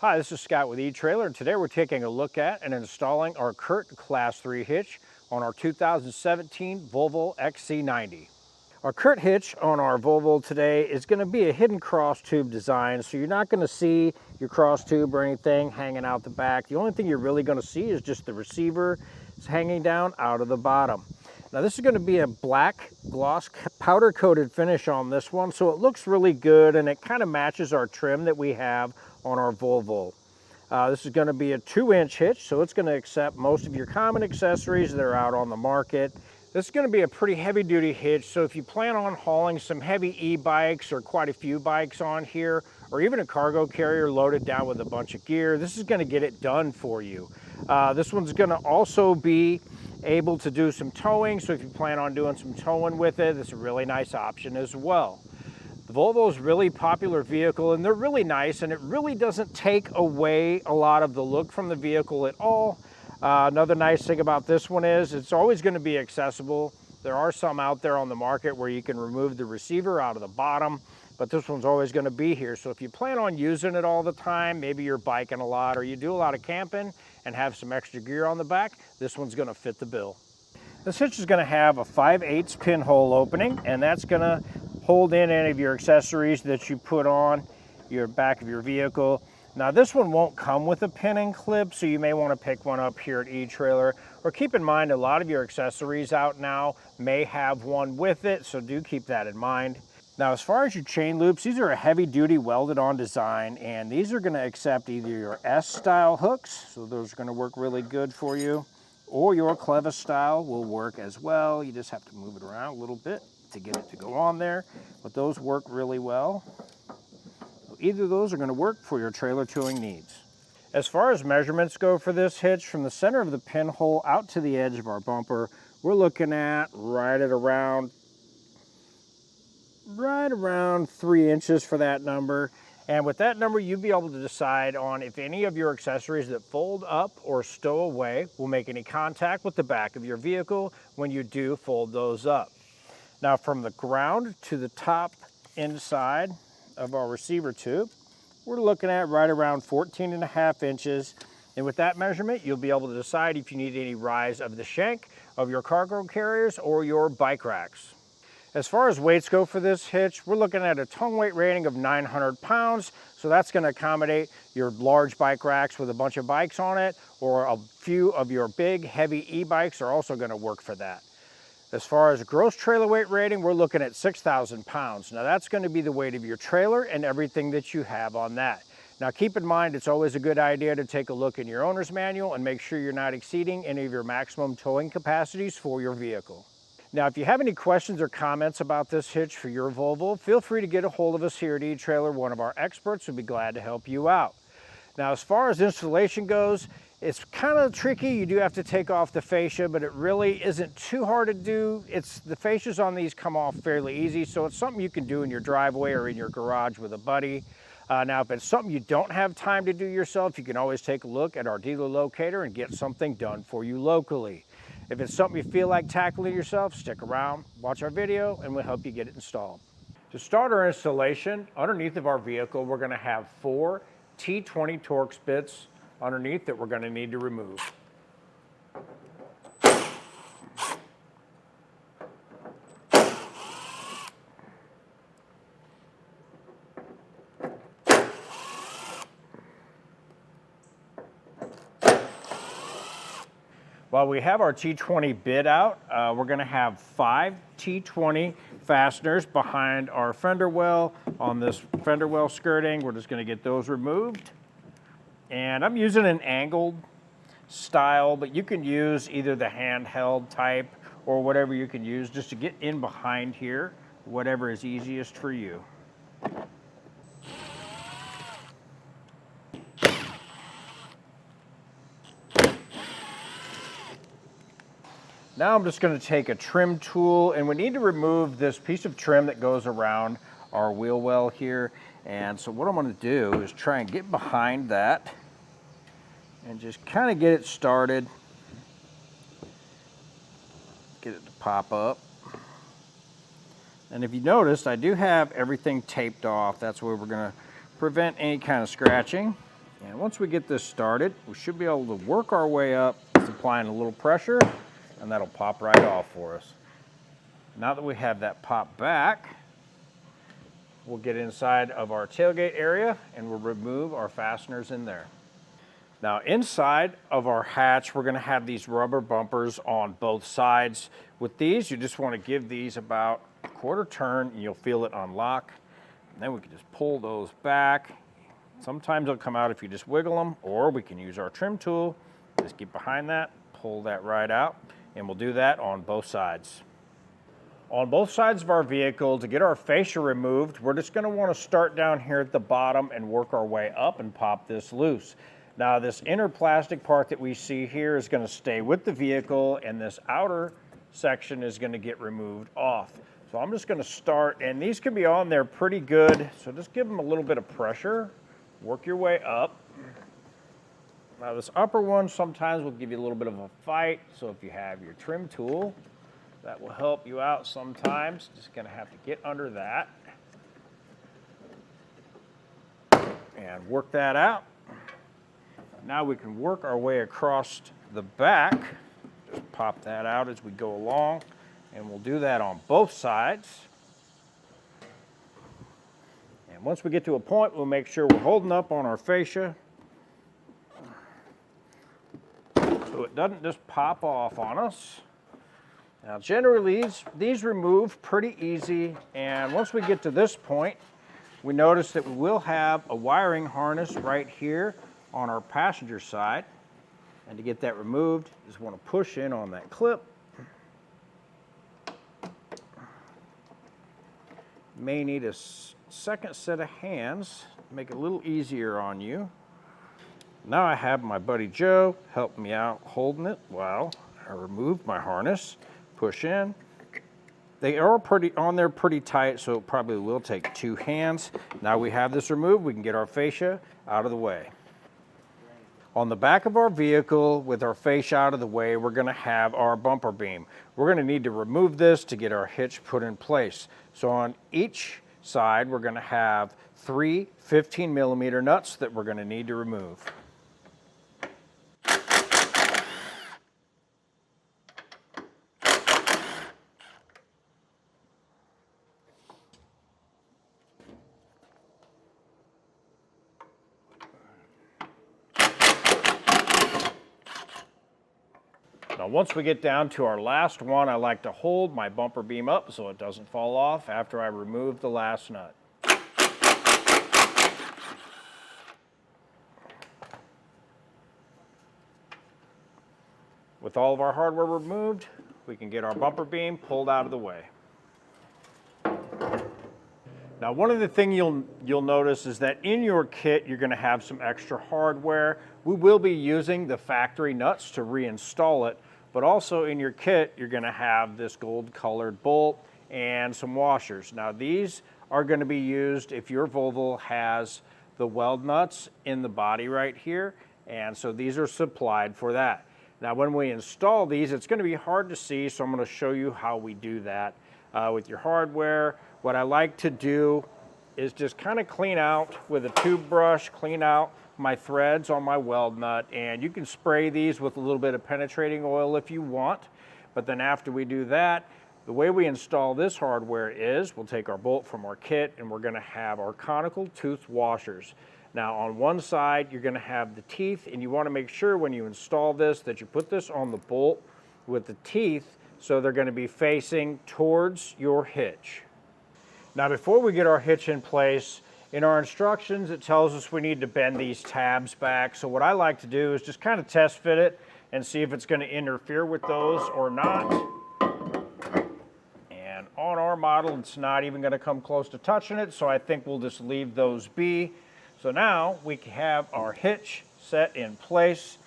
Hi, this is Scott with eTrailer, and today we're taking a look at and installing our CURT Class 3 hitch on our 2017 Volvo XC90. Our CURT hitch on our Volvo today is going to be a hidden cross tube design, so you're not going to see your cross tube or anything hanging out the back. The only thing you're really going to see is just the receiver hanging down out of the bottom. Now this is going to be a black gloss powder coated finish on this one, so it looks really good and it kind of matches our trim that we have on our Volvo. This is going to be a 2-inch hitch, so it's going to accept most of your common accessories that are out on the market. This is going to be a pretty heavy duty hitch, so if you plan on hauling some heavy e-bikes or quite a few bikes on here, or even a cargo carrier loaded down with a bunch of gear, this is going to get it done for you. This one's going to also be able to do some towing, so if you plan on doing some towing with it, it's a really nice option as well. The Volvo is a really popular vehicle and they're really nice, and it really doesn't take away a lot of the look from the vehicle at all. Another nice thing about this one is it's always going to be accessible. There are some out there on the market where you can remove the receiver out of the bottom, but this one's always going to be here. So if you plan on using it all the time, maybe you're biking a lot or you do a lot of camping and have some extra gear on the back, this one's going to fit the bill. This hitch is going to have a 5/8 pinhole opening, and that's going to hold in any of your accessories that you put on your back of your vehicle. Now this one won't come with a pinning clip, so you may want to pick one up here at eTrailer, or keep in mind a lot of your accessories out now may have one with it, so do keep that in mind. Now as far as your chain loops, these are a heavy duty welded on design, and these are going to accept either your S style hooks, so those are going to work really good for you, or your clevis style will work as well. You just have to move it around a little bit to get it to go on there, but those work really well. So either of those are going to work for your trailer towing needs. As far as measurements go for this hitch, from the center of the pinhole out to the edge of our bumper, we're looking at right around 3 inches for that number. And with that number, you'll be able to decide on if any of your accessories that fold up or stow away will make any contact with the back of your vehicle when you do fold those up. Now from the ground to the top inside of our receiver tube, we're looking at right around 14.5 inches. And with that measurement, you'll be able to decide if you need any rise of the shank of your cargo carriers or your bike racks. As far as weights go for this hitch, we're looking at a tongue weight rating of 900 pounds. So that's going to accommodate your large bike racks with a bunch of bikes on it, or a few of your big heavy e-bikes are also going to work for that. As far as gross trailer weight rating, we're looking at 6,000 pounds. Now that's going to be the weight of your trailer and everything that you have on that. Now keep in mind, it's always a good idea to take a look in your owner's manual and make sure you're not exceeding any of your maximum towing capacities for your vehicle. Now if you have any questions or comments about this hitch for your Volvo, feel free to get a hold of us here at eTrailer. One of our experts would be glad to help you out. Now as far as installation goes, it's kind of tricky. You do have to take off the fascia, but it really isn't too hard to do. The fascias on these come off fairly easy, so it's something you can do in your driveway or in your garage with a buddy. Now, if it's something you don't have time to do yourself, you can always take a look at our dealer locator and get something done for you locally. If it's something you feel like tackling yourself, stick around, watch our video, and we'll help you get it installed. To start our installation, underneath of our vehicle, we're going to have 4 T20 Torx bits underneath that we're going to need to remove. While we have our T20 bit out, we're going to have 5 T20 fasteners behind our fender well on this fender well skirting. We're just going to get those removed. And I'm using an angled style, but you can use either the handheld type or whatever you can use just to get in behind here, whatever is easiest for you. Now I'm just going to take a trim tool, and we need to remove this piece of trim that goes around our wheel well here. And so what I'm going to do is try and get behind that and just kind of get it started, get it to pop up. And if you noticed, I do have everything taped off. That's where we're going to prevent any kind of scratching. And once we get this started, we should be able to work our way up, just applying a little pressure, and that'll pop right off for us. Now that we have that pop back, we'll get inside of our tailgate area and we'll remove our fasteners in there. Now inside of our hatch, we're gonna have these rubber bumpers on both sides. With these, you just wanna give these about a quarter turn and you'll feel it unlock. And then we can just pull those back. Sometimes they'll come out if you just wiggle them, or we can use our trim tool. Just get behind that, pull that right out, and we'll do that on both sides. On both sides of our vehicle, to get our fascia removed, we're just gonna wanna start down here at the bottom and work our way up and pop this loose. Now this inner plastic part that we see here is gonna stay with the vehicle, and this outer section is gonna get removed off. So I'm just gonna start, and these can be on there pretty good, so just give them a little bit of pressure. Work your way up. Now this upper one sometimes will give you a little bit of a fight, so if you have your trim tool, that will help you out sometimes. Just gonna have to get under that and work that out. Now we can work our way across the back. Just pop that out as we go along, and we'll do that on both sides. And once we get to a point, we'll make sure we're holding up on our fascia so it doesn't just pop off on us. Now generally these remove pretty easy, and once we get to this point, we notice that we will have a wiring harness right here on our passenger side. And to get that removed, you just want to push in on that clip. May need a second set of hands to make it a little easier on you. Now I have my buddy Joe helping me out holding it while I remove my harness, push in. They are on there pretty tight, so it probably will take 2 hands. Now we have this removed, we can get our fascia out of the way. On the back of our vehicle, with our fascia out of the way, we're gonna have our bumper beam. We're gonna need to remove this to get our hitch put in place. So on each side, we're gonna have 3 15mm nuts that we're gonna need to remove. Now once we get down to our last one, I like to hold my bumper beam up so it doesn't fall off after I remove the last nut. With all of our hardware removed, we can get our bumper beam pulled out of the way. Now one of the things you'll notice is that in your kit you're going to have some extra hardware. We will be using the factory nuts to reinstall it, but also in your kit you're going to have this gold colored bolt and some washers. Now these are going to be used if your Volvo has the weld nuts in the body right here, and so these are supplied for that. Now when we install these, it's going to be hard to see, so I'm going to show you how we do that with your hardware. What I like to do is just kind of clean out with a tube brush, clean out my threads on my weld nut, and you can spray these with a little bit of penetrating oil if you want. But then after we do that, the way we install this hardware is we'll take our bolt from our kit and we're going to have our conical tooth washers. Now on one side you're going to have the teeth, and you want to make sure when you install this that you put this on the bolt with the teeth so they're going to be facing towards your hitch. Now before we get our hitch in place, in our instructions it tells us we need to bend these tabs back. So what I like to do is just kind of test fit it and see if it's going to interfere with those or not. And on our model it's not even going to come close to touching it, so I think we'll just leave those be. So now we have our hitch set in place,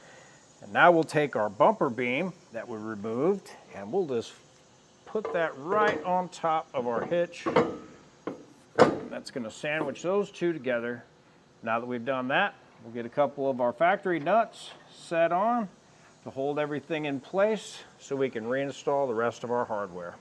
and now we'll take our bumper beam that we removed and we'll just put that right on top of our hitch. That's going to sandwich those two together. Now that we've done that, we'll get a couple of our factory nuts set on to hold everything in place so we can reinstall the rest of our hardware.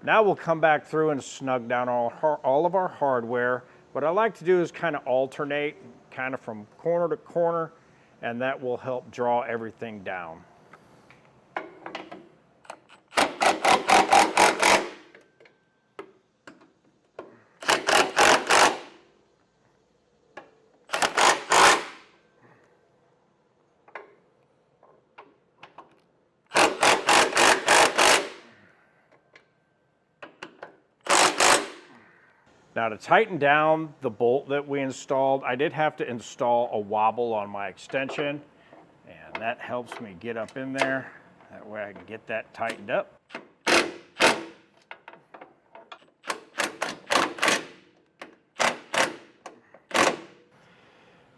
Now we'll come back through and snug down all of our hardware. What I like to do is kind of alternate, kind of from corner to corner, and that will help draw everything down. Now to tighten down the bolt that we installed, I did have to install a wobble on my extension, and that helps me get up in there. That way I can get that tightened up.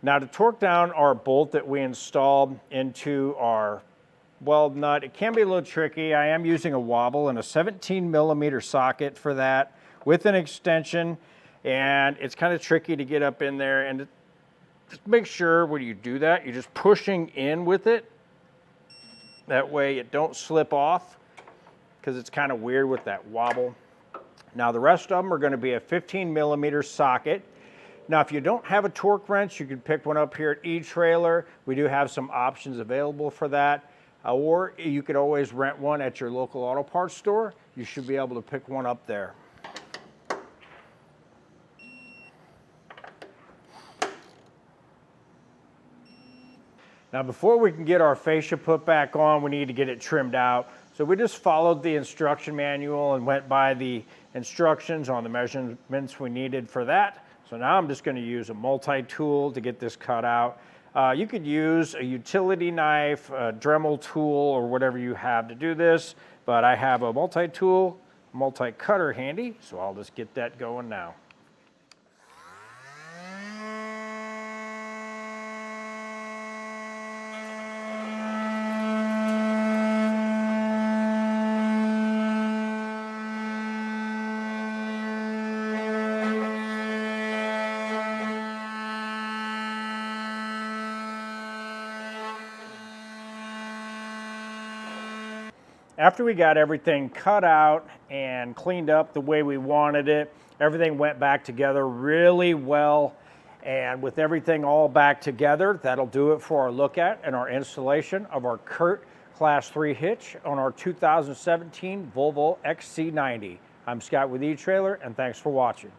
Now to torque down our bolt that we installed into our weld nut, it can be a little tricky. I am using a wobble and a 17mm socket for that, with an extension, and it's kind of tricky to get up in there. And just make sure when you do that, you're just pushing in with it. That way it don't slip off, because it's kind of weird with that wobble. Now the rest of them are going to be a 15mm socket. Now if you don't have a torque wrench, you can pick one up here at eTrailer. We do have some options available for that. Or you could always rent one at your local auto parts store. You should be able to pick one up there. Now before we can get our fascia put back on, we need to get it trimmed out. So we just followed the instruction manual and went by the instructions on the measurements we needed for that. So now I'm just going to use a multi-tool to get this cut out. You could use a utility knife, a Dremel tool, or whatever you have to do this, but I have a multi-tool, multi-cutter handy, so I'll just get that going now. After we got everything cut out and cleaned up the way we wanted it, everything went back together really well. And with everything all back together, that'll do it for our look at and our installation of our CURT Class 3 hitch on our 2017 Volvo XC90. I'm Scott with eTrailer, and thanks for watching.